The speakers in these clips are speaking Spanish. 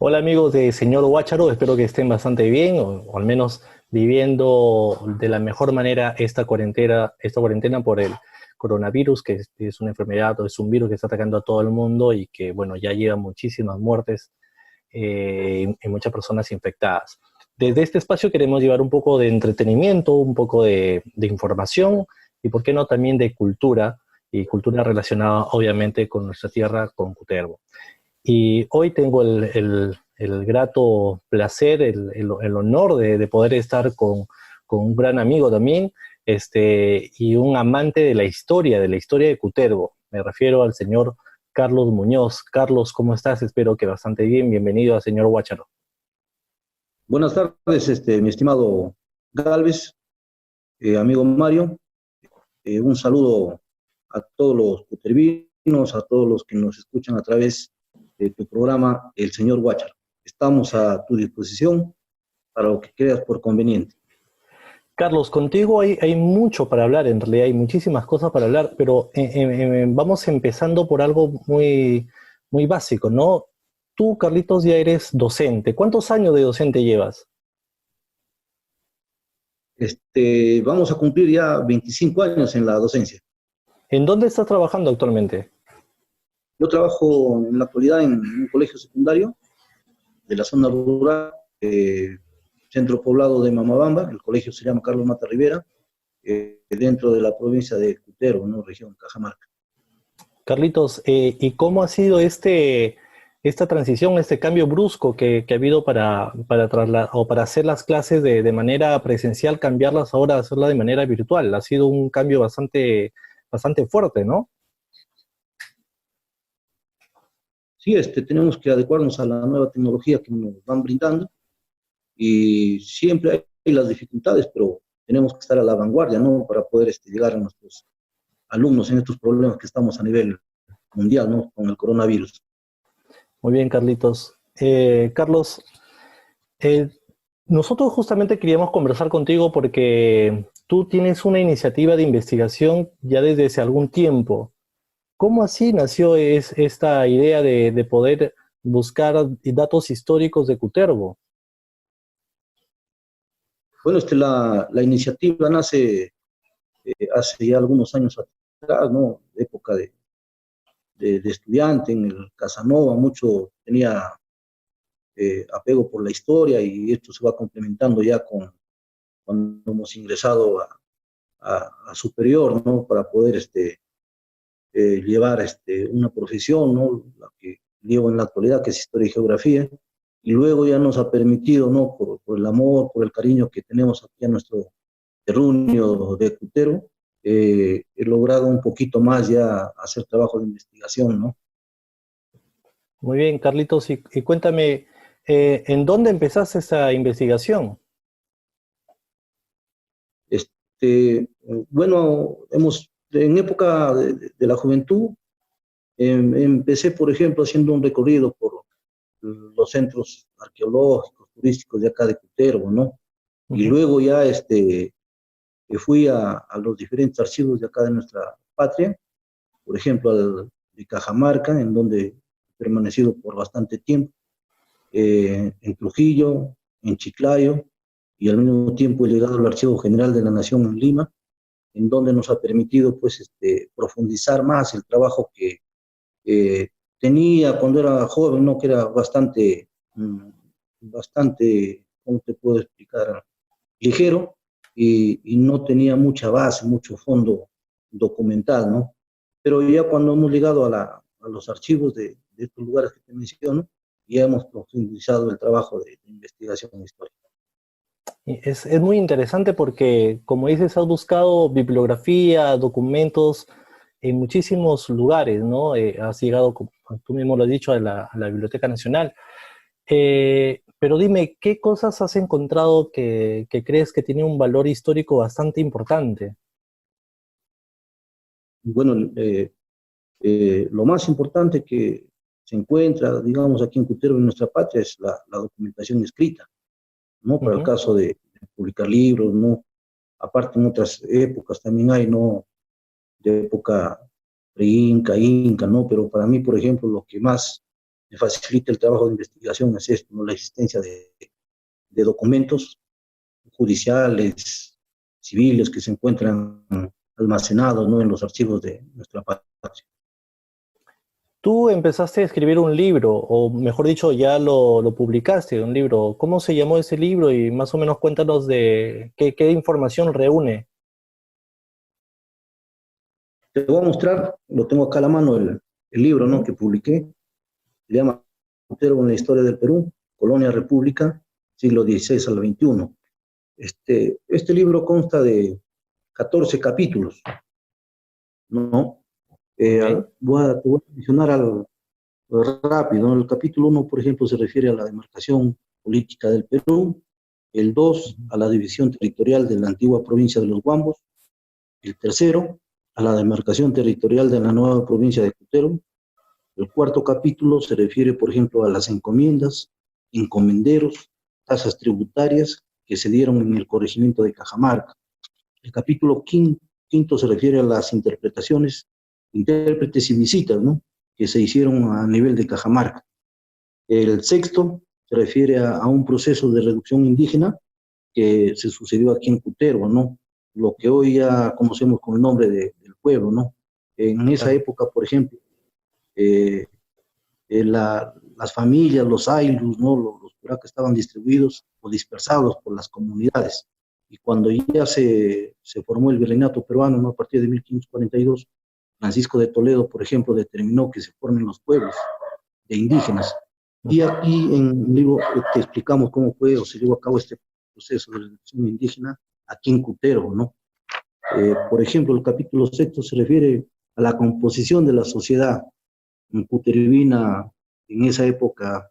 Hola amigos de Señor Guácharo, espero que estén bastante bien o al menos viviendo de la mejor manera esta cuarentena por el coronavirus, que es una enfermedad o es un virus que está atacando a todo el mundo y que, bueno, ya lleva muchísimas muertes y muchas personas infectadas. Desde este espacio queremos llevar un poco de entretenimiento, un poco de información y, por qué no, también de cultura y cultura relacionada obviamente con nuestra tierra, con Cutervo. Y hoy tengo el grato placer, el honor de poder estar con un gran amigo también, y un amante de la historia de Cutervo. Me refiero al señor Carlos Muñoz. Carlos, ¿cómo estás? Espero que bastante bien. Bienvenido a señor Guácharo. Buenas tardes, mi estimado Galvez, amigo Mario. Un saludo a todos los cutervinos, a todos los que nos escuchan a través de tu programa, El Señor Guácharo. Estamos a tu disposición para lo que creas por conveniente. Carlos, contigo hay mucho para hablar, en realidad hay muchísimas cosas para hablar, pero vamos empezando por algo muy básico, ¿no? Tú, Carlitos, ya eres docente. ¿Cuántos años de docente llevas? Vamos a cumplir ya 25 años en la docencia. ¿En dónde estás trabajando actualmente? Yo trabajo en la actualidad en un colegio secundario de la zona rural, centro poblado de Mamabamba. El colegio se llama Carlos Mata Rivera, dentro de la provincia de Cutero, ¿no? Región Cajamarca. Carlitos, ¿y cómo ha sido esta transición, este cambio brusco que ha habido para trasladar o para hacer las clases de manera presencial, cambiarlas ahora a hacerlas de manera virtual? Ha sido un cambio bastante fuerte, ¿no? Sí, tenemos que adecuarnos a la nueva tecnología que nos van brindando y siempre hay las dificultades, pero tenemos que estar a la vanguardia, ¿no? Para poder llegar a nuestros alumnos en estos problemas que estamos a nivel mundial, ¿no? Con el coronavirus. Muy bien, Carlitos. Carlos, eh, nosotros justamente queríamos conversar contigo porque tú tienes una iniciativa de investigación ya desde hace algún tiempo. ¿Cómo así nació esta idea de poder buscar datos históricos de Cutervo? Bueno, la iniciativa nace hace ya algunos años atrás, ¿no? Época de estudiante en el Casanova, mucho tenía apego por la historia y esto se va complementando ya cuando hemos ingresado a superior, ¿no? Para poder llevar una profesión, ¿no? La que llevo en la actualidad, que es Historia y Geografía, y luego ya nos ha permitido, ¿no? Por el amor, por el cariño que tenemos aquí a nuestro terruño de Cutero, he logrado un poquito más ya hacer trabajo de investigación, ¿no? Muy bien, Carlitos, y cuéntame, ¿en dónde empezaste esa investigación? Bueno, en época de la juventud, empecé, por ejemplo, haciendo un recorrido por los centros arqueológicos, turísticos de acá de Cutervo, ¿no? Y Ujú. luego ya fui a los diferentes archivos de acá de nuestra patria, por ejemplo, al de Cajamarca, en donde he permanecido por bastante tiempo, en Trujillo, en Chiclayo, y al mismo tiempo he llegado al Archivo General de la Nación en Lima, en donde nos ha permitido pues, profundizar más el trabajo que tenía cuando era joven, ¿no? Que era bastante, ¿cómo te puedo explicar? Ligero y no tenía mucha base, mucho fondo documental, ¿no? Pero ya cuando hemos llegado a los archivos de estos lugares que te menciono, ya hemos profundizado el trabajo de investigación histórica. Y es muy interesante porque, como dices, has buscado bibliografía, documentos en muchísimos lugares, ¿no? Has llegado, como tú mismo lo has dicho, a la Biblioteca Nacional. Pero dime, ¿qué cosas has encontrado que crees que tienen un valor histórico bastante importante? Bueno, lo más importante que se encuentra, digamos, aquí en Cutero, en nuestra patria, es la documentación escrita, ¿no? Para el Ujú. caso de publicar libros, ¿no? Aparte, en otras épocas también hay, ¿no? De época pre-inca, inca, ¿no? Pero para mí, por ejemplo, lo que más me facilita el trabajo de investigación es esto, ¿no? La existencia de documentos judiciales, civiles que se encuentran almacenados, ¿no? En los archivos de nuestra patria. Tú empezaste a escribir un libro, o mejor dicho, ya lo publicaste, un libro. ¿Cómo se llamó ese libro? Y más o menos cuéntanos de qué información reúne. Te voy a mostrar, lo tengo acá a la mano, el libro, ¿no? Que publiqué. Se llama Cutero en la historia del Perú, Colonia República, siglo XVI al XXI. Este libro consta de 14 capítulos, ¿no? Okay. Te voy a mencionar algo rápido, ¿no? El capítulo 1, por ejemplo, se refiere a la demarcación política del Perú, el 2 a la división territorial de la antigua provincia de los Huambos, el tercero a la demarcación territorial de la nueva provincia de Cutero, el cuarto capítulo se refiere, por ejemplo, a las encomiendas, encomenderos, tasas tributarias que se dieron en el corregimiento de Cajamarca. El capítulo quinto se refiere a las interpretaciones, intérpretes y visitas, ¿no? Que se hicieron a nivel de Cajamarca. El sexto se refiere a un proceso de reducción indígena que se sucedió aquí en Cutero, ¿no? Lo que hoy ya conocemos con el nombre del pueblo, ¿no? En esa Claro. época, por ejemplo, eh, las familias, los aylus, ¿no? Los curacas estaban distribuidos o dispersados por las comunidades. Y cuando ya se formó el virreinato peruano, ¿no? A partir de 1542, Francisco de Toledo, por ejemplo, determinó que se formen los pueblos de indígenas. Y aquí en el libro te explicamos cómo fue o se llevó a cabo este proceso de reducción indígena aquí en Cutero, ¿no? Por ejemplo, el capítulo sexto se refiere a la composición de la sociedad cuterivina en esa época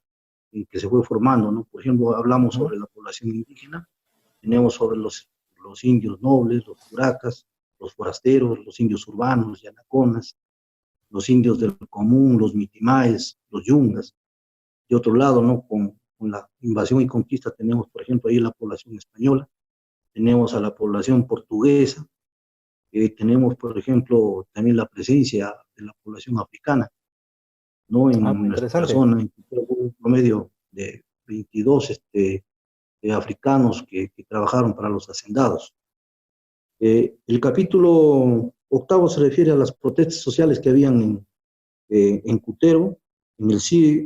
en que se fue formando, ¿no? Por ejemplo, hablamos sobre la población indígena, tenemos sobre los indios nobles, los curacas, los forasteros, los indios urbanos, yanaconas, los indios del común, los mitimaes, los yungas. De otro lado, ¿no? Con la invasión y conquista tenemos, por ejemplo, ahí la población española, tenemos a la población portuguesa, tenemos, por ejemplo, también la presencia de la población africana, ¿no? Ah, En muy nuestra interesante. zona, en un promedio de 22 africanos que trabajaron para los hacendados. El capítulo octavo se refiere a las protestas sociales que habían en Cutero. En el sí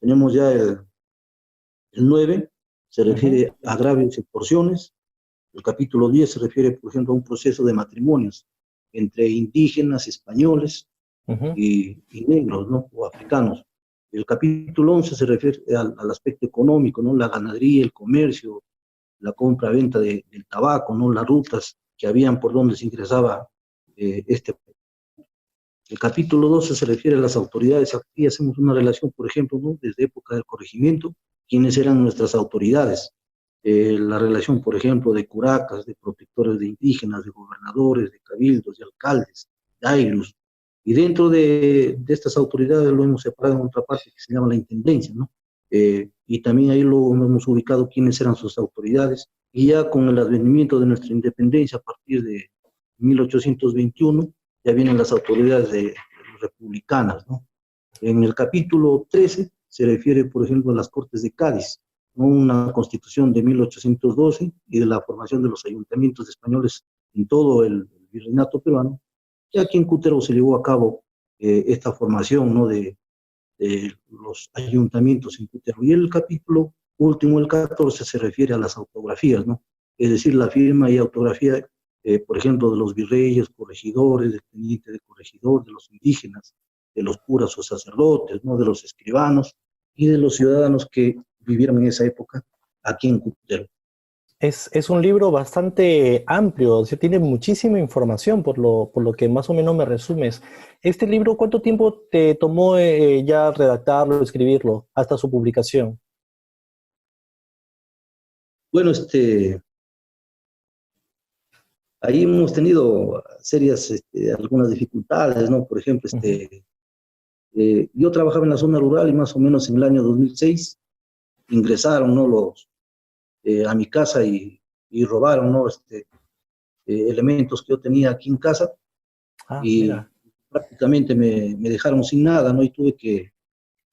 tenemos ya el 9, se refiere a agravios y extorsiones. El capítulo 10 se refiere, por ejemplo, a un proceso de matrimonios entre indígenas, españoles, y negros, ¿no? O africanos. El capítulo 11 se refiere al aspecto económico, ¿no? La ganadería, el comercio, la compra-venta del tabaco, ¿no? Las rutas que habían por donde se ingresaba este. El capítulo 12 se refiere a las autoridades. Aquí hacemos una relación, por ejemplo, ¿no? Desde época del corregimiento, quiénes eran nuestras autoridades. La relación, por ejemplo, de curacas, de protectores de indígenas, de gobernadores, de cabildos, de alcaldes, de aylus. Y dentro de estas autoridades lo hemos separado en otra parte que se llama la intendencia, ¿no? Y también ahí lo hemos ubicado quiénes eran sus autoridades. Y ya con el advenimiento de nuestra independencia a partir de 1821, ya vienen las autoridades republicanas, ¿no? En el capítulo 13 se refiere, por ejemplo, a las Cortes de Cádiz, ¿no? Una constitución de 1812 y de la formación de los ayuntamientos españoles en todo el virreinato peruano. Y aquí en Cutero se llevó a cabo esta formación, ¿no? de los ayuntamientos en Cutero. Y el capítulo último, el 14, se refiere a las autografías, ¿no? Es decir, la firma y autografía, por ejemplo, de los virreyes, corregidores, del teniente de corregidor, de los indígenas, de los curas o sacerdotes, ¿no? De los escribanos y de los ciudadanos que vivieron en esa época aquí en Cutero. Es un libro bastante amplio, o sea, tiene muchísima información por lo que más o menos me resumes. Este libro, ¿cuánto tiempo te tomó ya redactarlo, escribirlo, hasta su publicación? Bueno, ahí hemos tenido serias, algunas dificultades, ¿no? Por ejemplo, yo trabajaba en la zona rural y más o menos en el año 2006 ingresaron, ¿no? A mi casa y robaron, ¿no? Elementos que yo tenía aquí en casa Ah, y mira. prácticamente me dejaron sin nada, ¿no? Y tuve que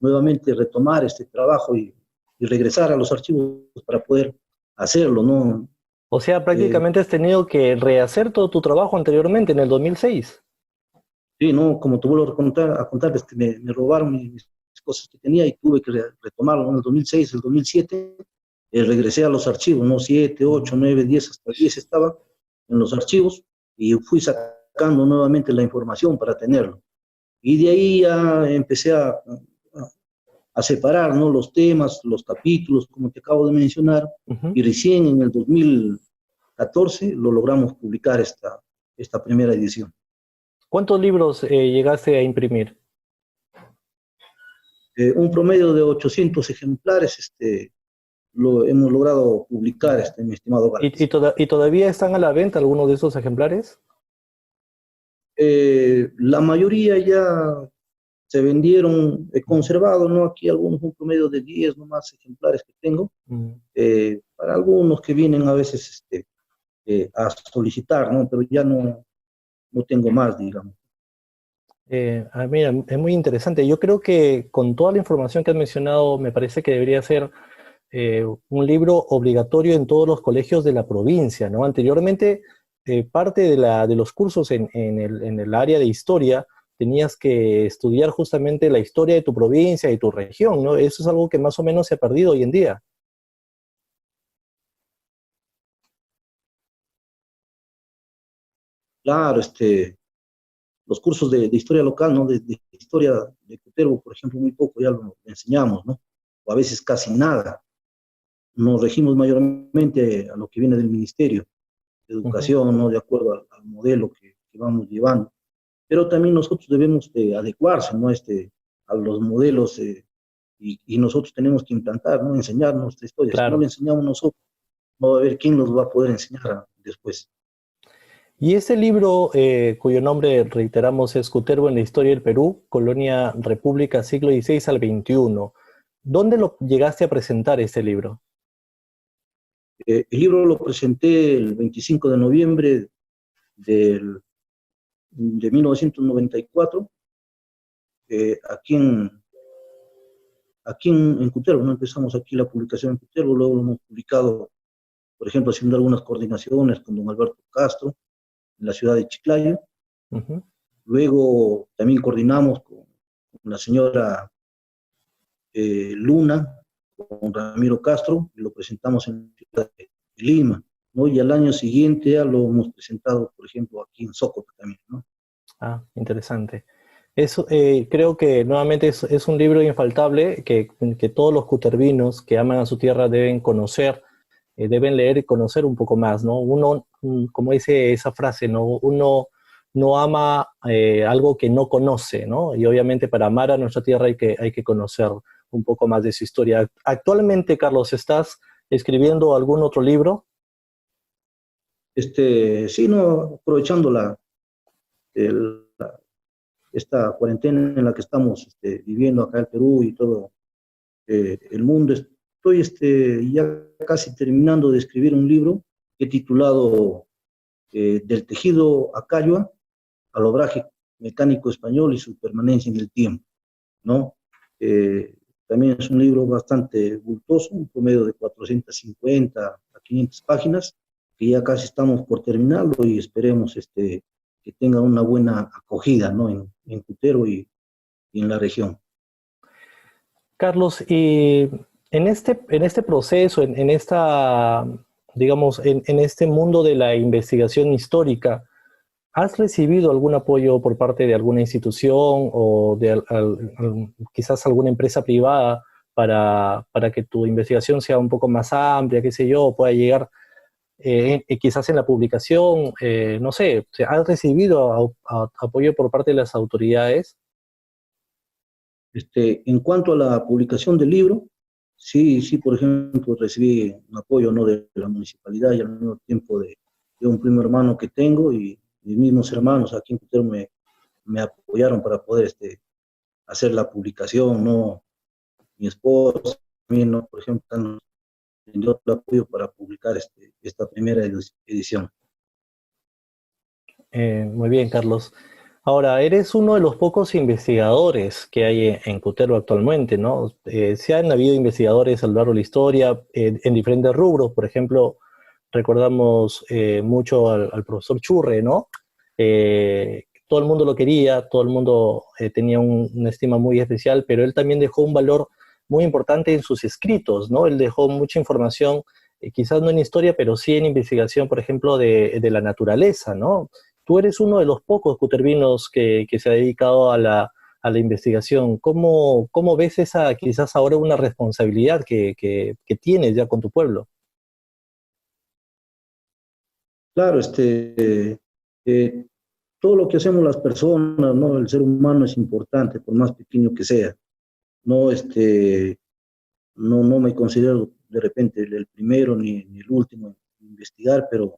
nuevamente retomar este trabajo y regresar a los archivos para poder hacerlo, ¿no? O sea, Eh, prácticamente has tenido que rehacer todo tu trabajo anteriormente, en el 2006. sí, ¿no? Como te vuelvo a contar este, me robaron mis cosas que tenía y tuve que retomarlo, ¿no? En el 2006, el 2007, regresé a los archivos, ¿no? 7, 8, 9, 10, hasta 10 estaba en los archivos y fui sacando nuevamente la información para tenerlo. Y de ahí ya empecé a separar, ¿no? Los temas, los capítulos, como te acabo de mencionar, Ujú. y recién en el 2014 lo logramos publicar esta primera edición. ¿Cuántos libros llegaste a imprimir? Un promedio de 800 ejemplares lo hemos logrado publicar, mi estimado ¿Y, Gales. y todavía están a la venta algunos de esos ejemplares? La mayoría ya se vendieron, conservados, ¿no? Aquí algunos, un promedio de 10 nomás ejemplares que tengo, Mm. para algunos que vienen a veces a solicitar, ¿no? Pero ya no tengo más, digamos. Mira, es muy interesante. Yo creo que con toda la información que has mencionado, me parece que debería ser un libro obligatorio en todos los colegios de la provincia, ¿no? Anteriormente, parte de los cursos en el área de historia, tenías que estudiar justamente la historia de tu provincia y tu región, ¿no? Eso es algo que más o menos se ha perdido hoy en día. Claro, los cursos de historia local, ¿no? De historia de Cutervo, por ejemplo, muy poco ya lo enseñamos, ¿no? O a veces casi nada. Nos regimos mayormente a lo que viene del Ministerio de Ujú. Educación, ¿no? De acuerdo al modelo que vamos llevando. Pero también nosotros debemos de adecuarse, ¿no? A los modelos y nosotros tenemos que implantar, ¿no? Enseñar nuestra historia. Si no lo Claro. enseñamos nosotros, no va a haber quién nos va a poder enseñar después. Y este libro, cuyo nombre reiteramos es Cutervo en la historia del Perú, Colonia República, siglo XVI al XXI. ¿Dónde lo llegaste a presentar este libro? El libro lo presenté el 25 de noviembre del, de 1994, aquí en Cutervo, ¿no? Empezamos aquí la publicación en Cutervo, luego lo hemos publicado, por ejemplo, haciendo algunas coordinaciones con don Alberto Castro en la ciudad de Chiclayo. Ujú. Luego también coordinamos con la señora Luna, con Ramiro Castro, y lo presentamos en la ciudad de Lima, ¿no? Y al año siguiente ya lo hemos presentado, por ejemplo, aquí en Socoto también, ¿no? Ah, interesante. Eso, creo que nuevamente es un libro infaltable que todos los cutervinos que aman a su tierra deben conocer, deben leer y conocer un poco más, ¿no? Uno, como dice esa frase, ¿no? Uno no ama algo que no conoce, ¿no? Y obviamente para amar a nuestra tierra hay que conocer un poco más de su historia. Actualmente, Carlos, ¿estás escribiendo algún otro libro? Sí, no, aprovechando el- esta cuarentena en la que estamos viviendo acá en Perú y todo el mundo, estoy ya casi terminando de escribir un libro que he titulado Del tejido a Cayua al obraje mecánico español y su permanencia en el tiempo, ¿no? Eh, También es un libro bastante bultoso, un promedio de 450 a 500 páginas, que ya casi estamos por terminarlo y esperemos que tenga una buena acogida, ¿no? En Cutero y en la región. Carlos, y en este proceso, en esta, digamos, en este mundo de la investigación histórica, ¿has recibido algún apoyo por parte de alguna institución o de quizás alguna empresa privada para que tu investigación sea un poco más amplia, qué sé yo, pueda llegar quizás en la publicación, no sé, o sea, ¿has recibido apoyo por parte de las autoridades? En cuanto a la publicación del libro, sí, sí, por ejemplo, recibí un apoyo, ¿no? De la municipalidad y al mismo tiempo de un primo hermano que tengo y mis mismos hermanos aquí en Cutero me apoyaron para poder hacer la publicación, ¿no? Mi esposa también, ¿no? Por ejemplo, nos brindó el apoyo para publicar esta primera edición. Muy bien, Carlos. Ahora, eres uno de los pocos investigadores que hay en Cutervo actualmente, ¿no? Se han habido investigadores a lo largo de la historia en diferentes rubros. Por ejemplo, recordamos mucho al profesor Churre, ¿no? Todo el mundo lo quería, todo el mundo tenía una estima muy especial, pero él también dejó un valor muy importante en sus escritos, ¿no? Él dejó mucha información, quizás no en historia, pero sí en investigación, por ejemplo, de la naturaleza, ¿no? Tú eres uno de los pocos cutervinos que se ha dedicado a la investigación. ¿Cómo ves esa, quizás ahora una responsabilidad que tienes ya con tu pueblo? Claro, eh, todo lo que hacemos las personas, ¿no? El ser humano es importante, por más pequeño que sea. No, no me considero de repente el primero ni el último en investigar, pero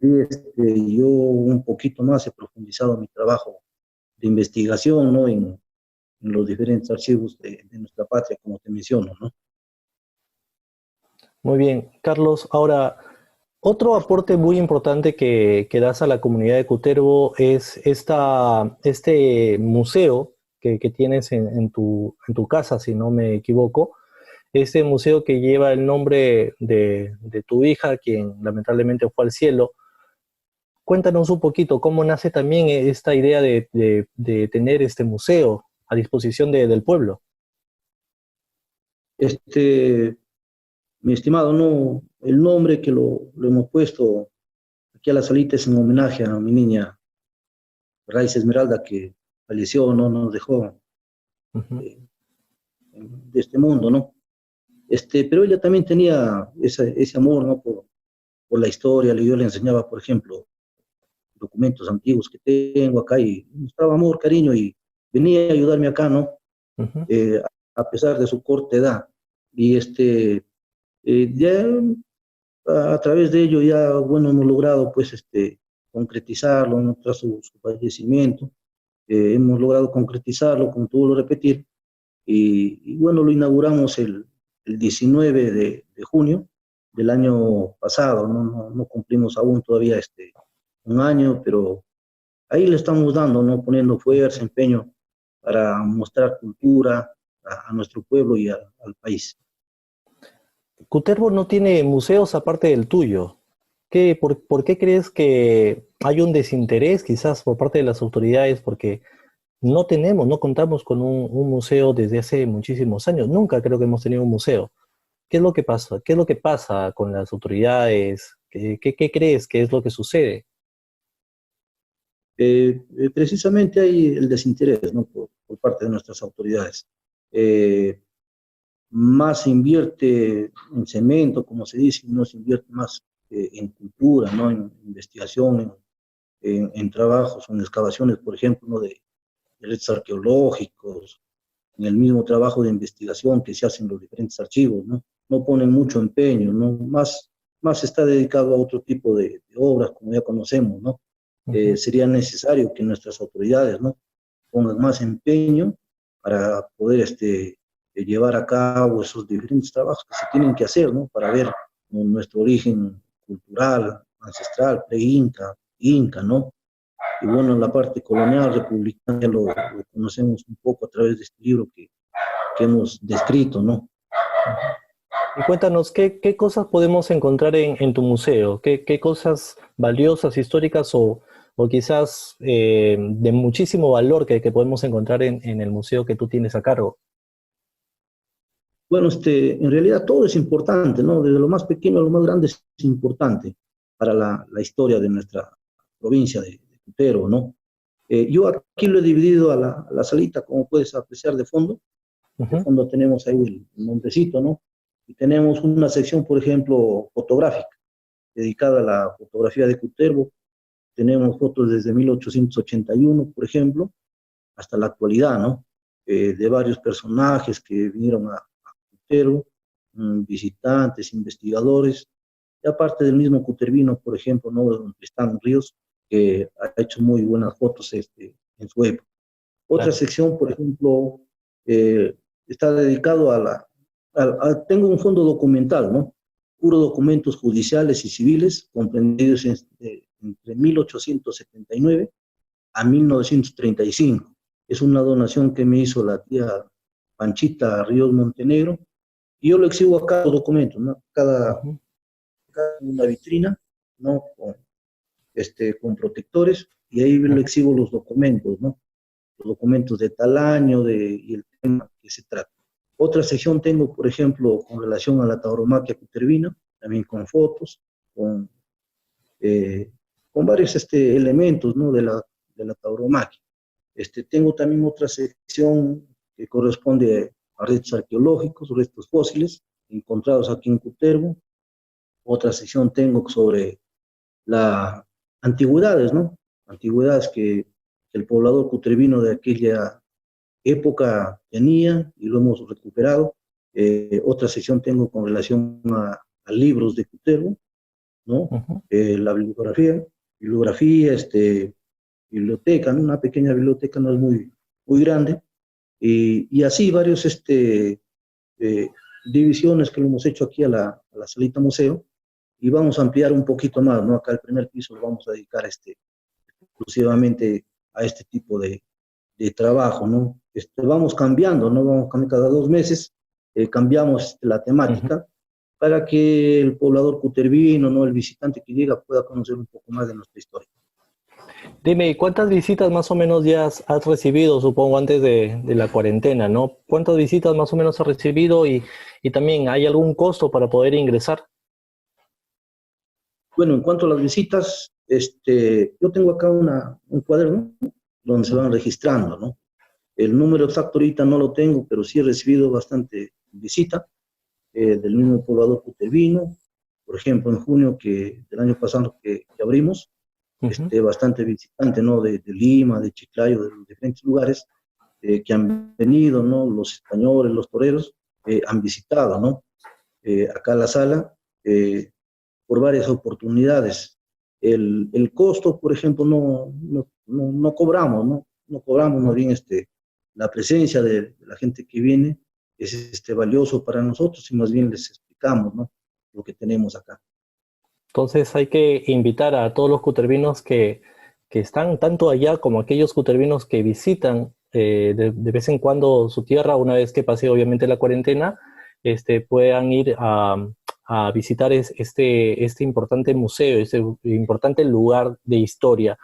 sí, yo un poquito más he profundizado en mi trabajo de investigación, ¿no? En los diferentes archivos de nuestra patria, como te menciono, ¿no? Muy bien, Carlos. Ahora, otro aporte muy importante que das a la comunidad de Cutervo es este museo que tienes en tu casa, si no me equivoco. Este museo que lleva el nombre de tu hija, quien lamentablemente fue al cielo. Cuéntanos un poquito cómo nace también esta idea de tener este museo a disposición del pueblo. Este, Mi estimado, no, el nombre que lo hemos puesto aquí a la salita es en homenaje a mi niña Raiz Esmeralda, que falleció, no nos dejó Ujú, eh, de este mundo, ¿no? Pero ella también tenía ese amor, ¿no? Por la historia. Yo le enseñaba, por ejemplo, documentos antiguos que tengo acá y mostraba amor, cariño y venía a ayudarme acá, ¿no? ujú. A pesar de su corta edad. Y ya a través de ello ya, bueno, hemos logrado, pues, concretizarlo, ¿no? Tras su fallecimiento. Hemos logrado concretizarlo, como tú lo repetir, bueno, lo inauguramos el 19 de junio del año pasado, ¿no? No cumplimos aún todavía un año, pero ahí le estamos dando, ¿no? Poniendo fuerza, empeño para mostrar cultura a nuestro pueblo y al país. Cutervo no tiene museos aparte del tuyo. ¿Por qué crees que hay un desinterés quizás por parte de las autoridades? Porque no contamos con un museo desde hace muchísimos años. Nunca creo que hemos tenido un museo. ¿Qué es lo que pasa? ¿Qué es lo que pasa con las autoridades? ¿Qué crees que es lo que sucede? Precisamente hay el desinterés, ¿no? Por parte de nuestras autoridades. Eh, Más se invierte en cemento, como se dice, no se invierte más en cultura, ¿no? En investigación, en trabajos, en excavaciones, por ejemplo, ¿no? De restos arqueológicos, en el mismo trabajo de investigación que se hace en los diferentes archivos, ¿no? No ponen mucho empeño, ¿no? Más está dedicado a otro tipo de obras, como ya conocemos, ¿no? Ujú. Sería necesario que nuestras autoridades, ¿no? Pongan más empeño para poder llevar a cabo esos diferentes trabajos que se tienen que hacer, ¿no? Para ver, ¿no? Nuestro origen cultural, ancestral, pre-inca, inca, ¿no? Y bueno, la parte colonial republicana ya lo conocemos un poco a través de este libro que hemos descrito, ¿no? Y cuéntanos, ¿qué cosas podemos encontrar en tu museo? ¿Qué cosas valiosas, históricas o quizás de muchísimo valor que podemos encontrar en el museo que tú tienes a cargo? Bueno, en realidad todo es importante, ¿no? Desde lo más pequeño a lo más grande es importante para la historia de nuestra provincia de Cutero, ¿no? Yo aquí lo he dividido a la salita, como puedes apreciar de fondo. De Ujú. fondo tenemos ahí el montecito, ¿no? Y tenemos una sección, por ejemplo, fotográfica, dedicada a la fotografía de Cutervo. Tenemos fotos desde 1881, por ejemplo, hasta la actualidad, ¿no? De varios personajes que vinieron a Cutero, visitantes, investigadores, y aparte del mismo Cutervino, por ejemplo, ¿no? Don Tristán Ríos, que ha hecho muy buenas fotos en su época. Otra Claro. sección, por ejemplo, eh, está dedicado tengo un fondo documental, ¿no? Puro documentos judiciales y civiles comprendidos entre 1879 a 1935. Es una donación que me hizo la tía Panchita Ríos Montenegro, y yo lo exhibo acá los documentos, ¿no? Cada una vitrina, ¿no? Con protectores, y ahí le exhibo los documentos, ¿no? Los documentos de tal año y el tema que se trata. Otra sección tengo, por ejemplo, con relación a la tauromaquia cutervina, también con fotos, con, con varios elementos, ¿no? de la tauromaquia. Tengo también otra sección que corresponde a restos arqueológicos, restos fósiles, encontrados aquí en Cutervo. Otra sección tengo sobre las antigüedades, ¿no? Antigüedades que el poblador cutervino de aquella época tenía y lo hemos recuperado. Otra sección tengo con relación a libros de Cutervo, ¿no? La bibliografía, biblioteca, ¿no? Una pequeña biblioteca, no es muy grande, y así varios divisiones que lo hemos hecho aquí a la salita museo, y vamos a ampliar un poquito más, ¿no? Acá el primer piso lo vamos a dedicar exclusivamente a este tipo de trabajo, ¿no? Vamos cambiando, ¿no? Vamos cambiando cada 2 meses, cambiamos la temática para que el poblador cutervino, ¿no? El visitante que llega pueda conocer un poco más de nuestra historia. Dime, ¿cuántas visitas más o menos ya has recibido, supongo, antes de la cuarentena, ¿no? ¿Cuántas visitas más o menos has recibido y también hay algún costo para poder ingresar? Bueno, en cuanto a las visitas, yo tengo acá un cuaderno donde se van registrando, ¿no? El número exacto ahorita no lo tengo, pero sí he recibido bastante visita del mismo poblador cutervino. Por ejemplo, en junio del año pasado que abrimos, bastante visitante, ¿no? De Lima, de Chiclayo, de los diferentes lugares que han venido, ¿no? Los españoles, los toreros, han visitado, ¿no? Acá la sala, por varias oportunidades. El costo, por ejemplo, no cobramos, ¿no? No cobramos, más bien la presencia de la gente que viene es valioso para nosotros, y más bien les explicamos, ¿no? Lo que tenemos acá. Entonces hay que invitar a todos los cutervinos que están tanto allá como aquellos cutervinos que visitan de vez en cuando su tierra, una vez que pase obviamente la cuarentena, puedan ir a visitar este importante museo, este importante lugar de historia.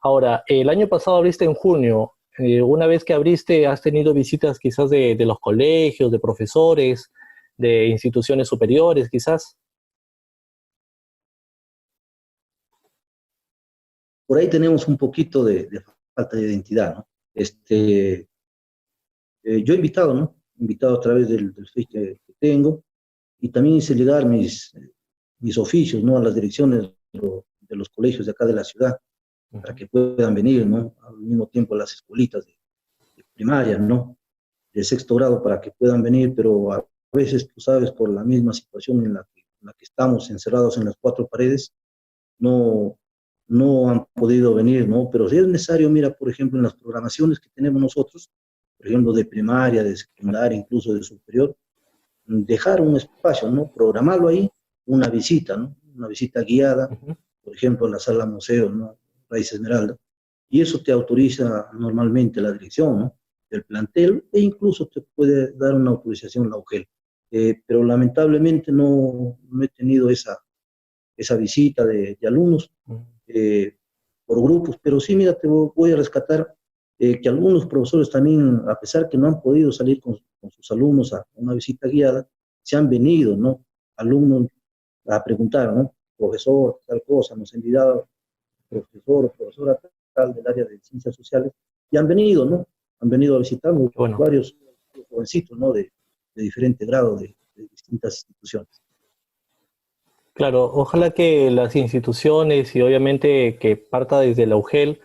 Ahora, el año pasado abriste en junio. Una vez que abriste, ¿has tenido visitas quizás de los colegios, de profesores, de instituciones superiores quizás? Por ahí tenemos un poquito de falta de identidad, ¿no? Yo he invitado, ¿no? He invitado a través del Facebook que tengo, y también hice llegar mis oficios, ¿no? A las direcciones de los colegios de acá de la ciudad, para que puedan venir, ¿no? Al mismo tiempo a las escuelitas de primaria, ¿no? De sexto grado, para que puedan venir, pero a veces, tú sabes, por la misma situación en la que estamos encerrados en las 4 paredes, no han podido venir, ¿no? Pero si es necesario, mira, por ejemplo, en las programaciones que tenemos nosotros, por ejemplo, de primaria, de secundaria, incluso de superior, dejar un espacio, ¿no? Programarlo ahí, una visita, ¿no? Una visita guiada, por ejemplo, en la sala museo, ¿no? Raíz Esmeralda, y eso te autoriza normalmente la dirección, ¿no? Del plantel, e incluso te puede dar una autorización la UGEL. Pero lamentablemente no he tenido esa visita de alumnos por grupos, pero sí, mira, te voy a rescatar que algunos profesores también, a pesar que no han podido salir con sus alumnos a una visita guiada, se han venido, ¿no? Alumnos a preguntar, ¿no? Profesor, tal cosa, nos ha enviado profesor o profesora tal del área de ciencias sociales, y han venido, ¿no? Han venido a visitarnos, bueno, varios jovencitos, ¿no? De diferente grado, de distintas instituciones. Claro, ojalá que las instituciones y obviamente que parta desde la UGEL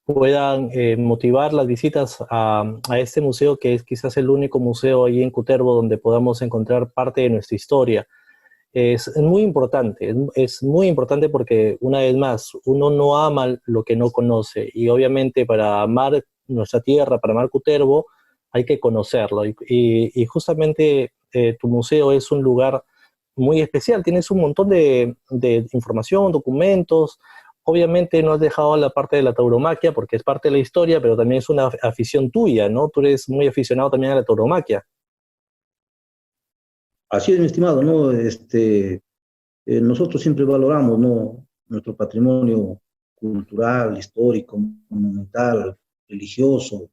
puedan motivar las visitas a este museo, que es quizás el único museo ahí en Cutervo donde podamos encontrar parte de nuestra historia. Es muy importante, es muy importante porque, una vez más, uno no ama lo que no conoce, y obviamente para amar nuestra tierra, para amar Cutervo, hay que conocerlo, y justamente tu museo es un lugar muy especial. Tienes un montón de información, documentos, obviamente no has dejado la parte de la tauromaquia porque es parte de la historia, pero también es una afición tuya, ¿no? Tú eres muy aficionado también a la tauromaquia. Así es, mi estimado, ¿no? Nosotros siempre valoramos, ¿no? Nuestro patrimonio cultural, histórico, monumental, religioso,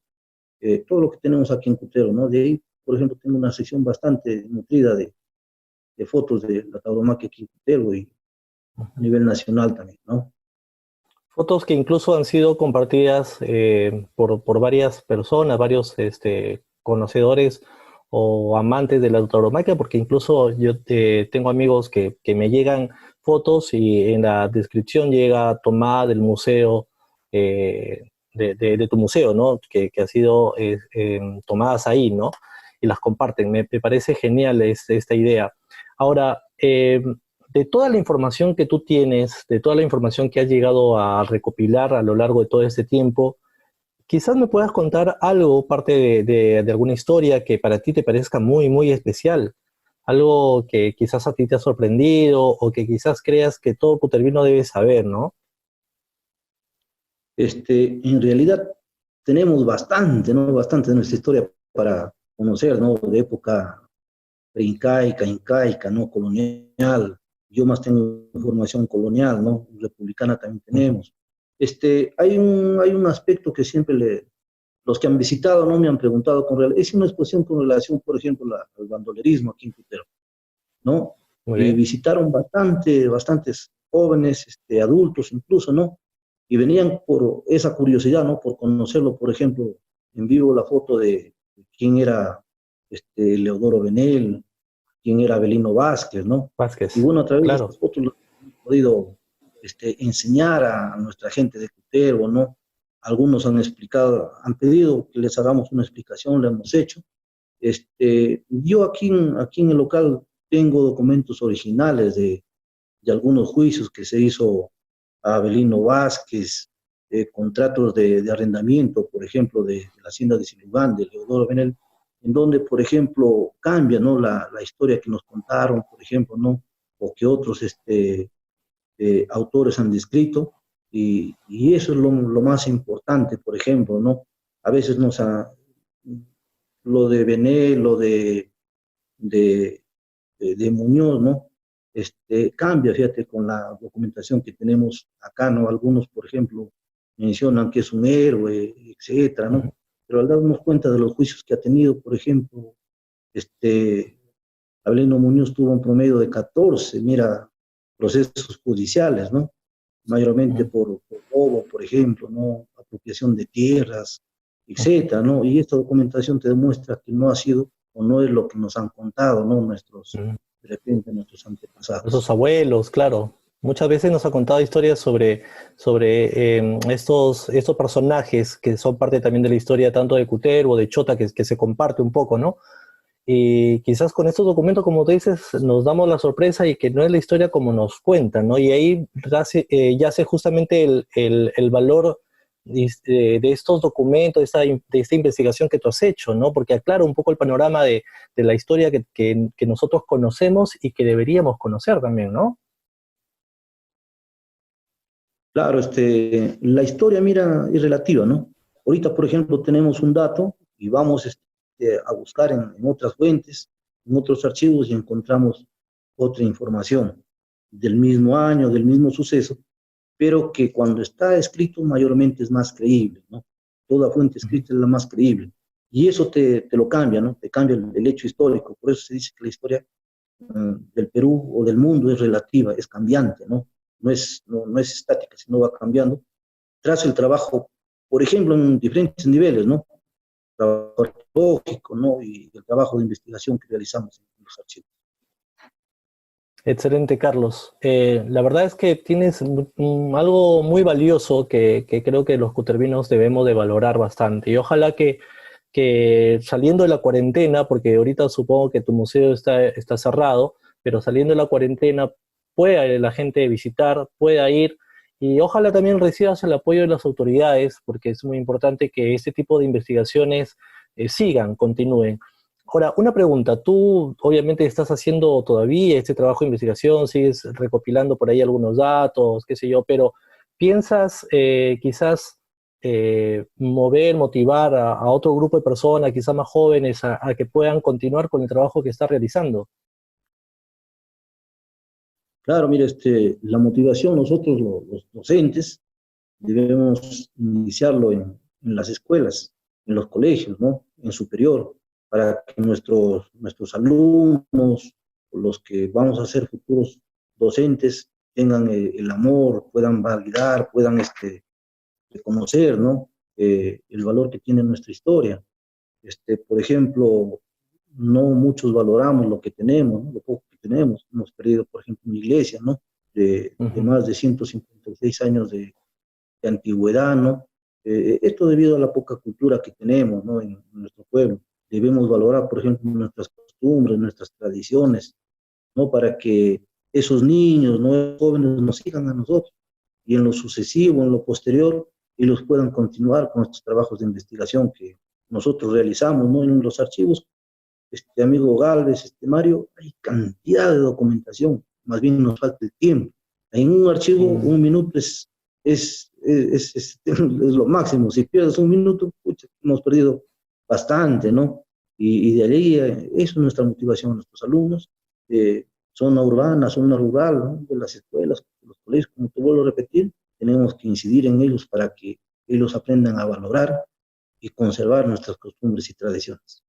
todo lo que tenemos aquí en Cutero, ¿no? De ahí, por ejemplo, tengo una sección bastante nutrida de fotos de la tauromaquia aquí en Cutero y a nivel nacional también, ¿no? Fotos que incluso han sido compartidas por varias personas, varios conocedores o amantes de la tauromaquia, porque incluso yo tengo amigos que me llegan fotos y en la descripción llega tomada del museo, de tu museo, ¿no? Que ha sido tomadas ahí, ¿no? Y las comparten. Me parece genial esta idea. Ahora, de toda la información que tú tienes, de toda la información que has llegado a recopilar a lo largo de todo este tiempo, quizás me puedas contar algo, parte de alguna historia que para ti te parezca muy, muy especial. Algo que quizás a ti te ha sorprendido o que quizás creas que todo cutervino debe saber, ¿no? En realidad tenemos bastante, ¿no? Bastante de nuestra historia para conocer, ¿no? De época preincaica, incaica, ¿no? Colonial. Yo más tengo información colonial, ¿no? Republicana también tenemos. Hay un aspecto que siempre los que han visitado, ¿no? Me han preguntado es una exposición con relación, por ejemplo, al bandolerismo aquí en Cutero, ¿no? Muy Y bien. visitaron bastantes jóvenes, adultos incluso, ¿no? Y venían por esa curiosidad, ¿no? Por conocerlo, por ejemplo, en vivo la foto de quién era Leodoro Benel, quién era Abelino Vázquez, ¿no? Y Vázquez, bueno, a través de claro. estas fotos hemos podido enseñar a nuestra gente de Cutero, ¿no? Algunos han explicado, han pedido que les hagamos una explicación, la hemos hecho. Yo aquí en el local tengo documentos originales de algunos juicios que se hizo a Abelino Vázquez, contratos de arrendamiento, por ejemplo, de la hacienda de Silugán, de Leodoro Benel, en donde, por ejemplo, cambia, ¿no? La historia que nos contaron, por ejemplo, ¿no? O que otros autores han descrito, y eso es lo más importante, por ejemplo, ¿no? A veces lo de Benel, de, de Muñoz, ¿no? Cambia, fíjate, con la documentación que tenemos acá, ¿no? Algunos, por ejemplo, mencionan que es un héroe, etcétera, ¿no? Ujú. Pero al darnos cuenta de los juicios que ha tenido, por ejemplo, Abelino Muñoz tuvo un promedio de 14, mira, procesos judiciales, ¿no? Mayormente Ujú. por robo, por ejemplo, ¿no? Apropiación de tierras, etcétera, ¿no? Y esta documentación te demuestra que no ha sido o no es lo que nos han contado, ¿no? Ujú. De repente, nuestros antepasados. Nuestros abuelos, claro. Muchas veces nos ha contado historias sobre estos personajes que son parte también de la historia tanto de Cutero o de Chota, que se comparte un poco, ¿no? Y quizás con estos documentos, como tú dices, nos damos la sorpresa y que no es la historia como nos cuentan, ¿no? Y ahí yace justamente el valor de estos documentos, de esta investigación que tú has hecho, ¿no? Porque aclara un poco el panorama de la historia que nosotros conocemos y que deberíamos conocer también, ¿no? Claro, la historia, mira, es relativa, ¿no? Ahorita, por ejemplo, tenemos un dato y vamos a buscar en otras fuentes, en otros archivos y encontramos otra información del mismo año, del mismo suceso, pero que cuando está escrito mayormente es más creíble, ¿no? Toda fuente escrita es la más creíble. Y eso te lo cambia, ¿no? Te cambia el hecho histórico. Por eso se dice que la historia del Perú o del mundo es relativa, es cambiante, ¿no? No es estática, sino va cambiando. Tras el trabajo, por ejemplo, en diferentes niveles, ¿no? Trabajo arqueológico, ¿no? Y el trabajo de investigación que realizamos en los archivos. Excelente, Carlos. La verdad es que tienes algo muy valioso que creo que los cutervinos debemos de valorar bastante. Y ojalá que saliendo de la cuarentena, porque ahorita supongo que tu museo está cerrado, pero saliendo de la cuarentena pueda la gente visitar, pueda ir y ojalá también recibas el apoyo de las autoridades, porque es muy importante que este tipo de investigaciones sigan, continúen. Ahora, una pregunta, tú obviamente estás haciendo todavía este trabajo de investigación, sigues recopilando por ahí algunos datos, qué sé yo, pero ¿Piensas quizás motivar a otro grupo de personas, quizás más jóvenes, a que puedan continuar con el trabajo que está realizando? Claro, mira, la motivación nosotros los docentes debemos iniciarlo en las escuelas, en los colegios, ¿no? En superior, para que nuestros alumnos, los que vamos a ser futuros docentes, tengan el amor, puedan validar, puedan reconocer, ¿no? El valor que tiene nuestra historia. Por ejemplo, no muchos valoramos lo que tenemos, ¿no? Lo poco que tenemos. Hemos perdido, por ejemplo, una iglesia, ¿no? De más de 156 años de antigüedad, ¿no? Esto debido a la poca cultura que tenemos, ¿no? En nuestro pueblo. Debemos valorar, por ejemplo, nuestras costumbres, nuestras tradiciones, ¿no? Para que esos niños, ¿no? Jóvenes nos sigan a nosotros y en lo sucesivo, en lo posterior, ellos puedan continuar con estos trabajos de investigación que nosotros realizamos, ¿no? En los archivos, amigo Galvez, Mario, hay cantidad de documentación, más bien nos falta el tiempo. En un archivo, un minuto es lo máximo. Si pierdes un minuto, pucha, hemos perdido bastante, ¿no? Y de ahí, eso es nuestra motivación a nuestros alumnos, zona urbana, zona rural, ¿no? De las escuelas, los colegios, como te vuelvo a repetir, tenemos que incidir en ellos para que ellos aprendan a valorar y conservar nuestras costumbres y tradiciones.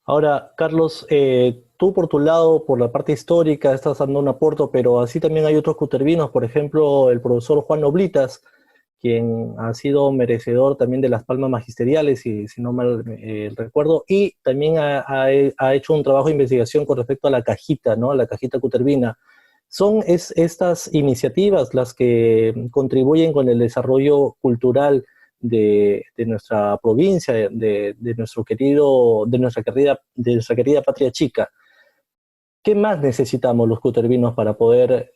Ahora, Carlos, tú por tu lado, por la parte histórica, estás dando un aporte, pero así también hay otros cutervinos, por ejemplo, el profesor Juan Oblitas, quien ha sido merecedor también de las palmas magisteriales, si no mal recuerdo, y también ha hecho un trabajo de investigación con respecto a la cajita, ¿no? A la cajita cutervina. ¿Son estas iniciativas las que contribuyen con el desarrollo cultural de nuestra provincia, de nuestra querida patria chica? ¿Qué más necesitamos los cutervinos para poder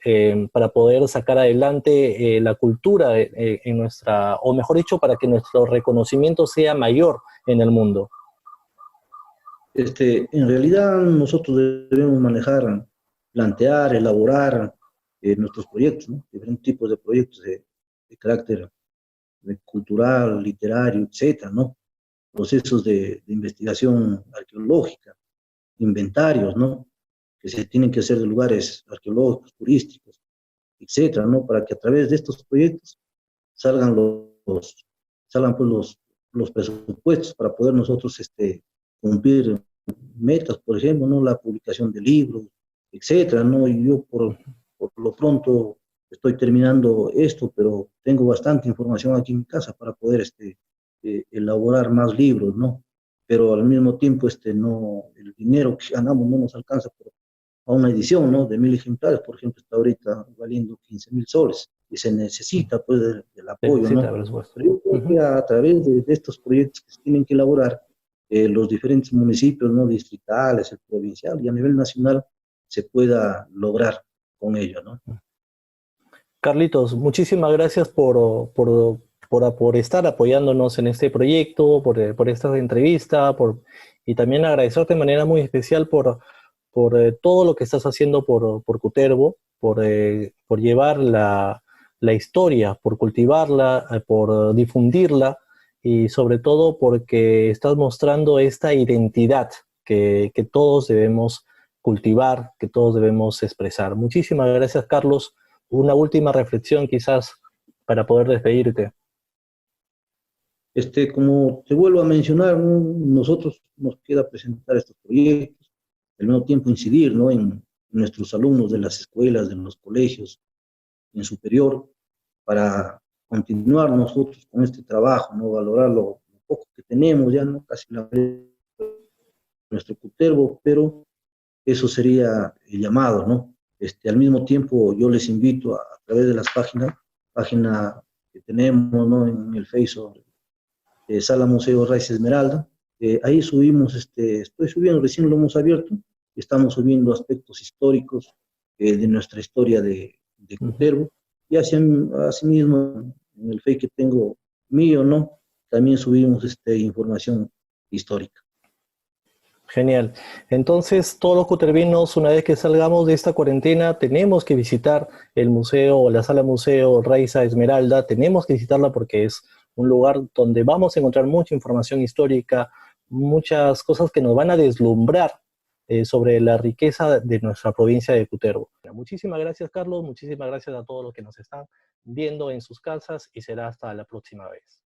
sacar adelante la cultura en nuestra, o mejor dicho, para que nuestro reconocimiento sea mayor en el mundo? En realidad nosotros debemos manejar, plantear, elaborar nuestros proyectos, ¿no? Diferentes tipos de proyectos de carácter cultural, literario, etcétera, ¿no? Procesos de investigación arqueológica, inventarios, ¿no? Que se tienen que hacer de lugares arqueológicos, turísticos, etcétera, ¿no? Para que a través de estos proyectos salgan salgan pues los presupuestos para poder nosotros cumplir metas, por ejemplo, ¿no? La publicación de libros, etcétera, ¿no? Y yo por lo pronto estoy terminando esto, pero tengo bastante información aquí en mi casa para poder elaborar más libros, ¿no? Pero al mismo tiempo no, el dinero que ganamos no nos alcanza a una edición, ¿no? De 1000 ejemplares, por ejemplo, está ahorita valiendo 15.000 soles y se necesita pues del apoyo, ¿no? Pero yo creo que a través de estos proyectos que se tienen que elaborar, los diferentes municipios, ¿no? Distritales, el provincial y a nivel nacional se pueda lograr con ello, ¿no? Carlitos, muchísimas gracias por estar apoyándonos en este proyecto, por esta entrevista, y también agradecerte de manera muy especial por todo lo que estás haciendo por Cutervo, por llevar la historia, por cultivarla, por difundirla, y sobre todo porque estás mostrando esta identidad que todos debemos cultivar, que todos debemos expresar. Muchísimas gracias, Carlos. Una última reflexión quizás para poder despedirte. Como te vuelvo a mencionar, ¿no? Nosotros nos queda presentar estos proyectos, al mismo tiempo incidir, ¿no? En nuestros alumnos de las escuelas, de los colegios, en superior, para continuar nosotros con este trabajo, ¿no? Valorar lo poco que tenemos, ya no casi nuestro Cutervo, pero eso sería el llamado, ¿no? Al mismo tiempo yo les invito a través de las página que tenemos, ¿no? En el Facebook, Sala Museo Raiz Esmeralda, ahí subimos, estoy subiendo, recién lo hemos abierto, estamos subiendo aspectos históricos de nuestra historia de Cutervo, y asimismo en el Facebook que tengo mío, ¿no? También subimos información histórica. Genial. Entonces, todos los cutervinos, una vez que salgamos de esta cuarentena, tenemos que visitar el museo o la sala museo Raiza Esmeralda. Tenemos que visitarla porque es un lugar donde vamos a encontrar mucha información histórica, muchas cosas que nos van a deslumbrar sobre la riqueza de nuestra provincia de Cutervo. Muchísimas gracias, Carlos. Muchísimas gracias a todos los que nos están viendo en sus casas y será hasta la próxima vez.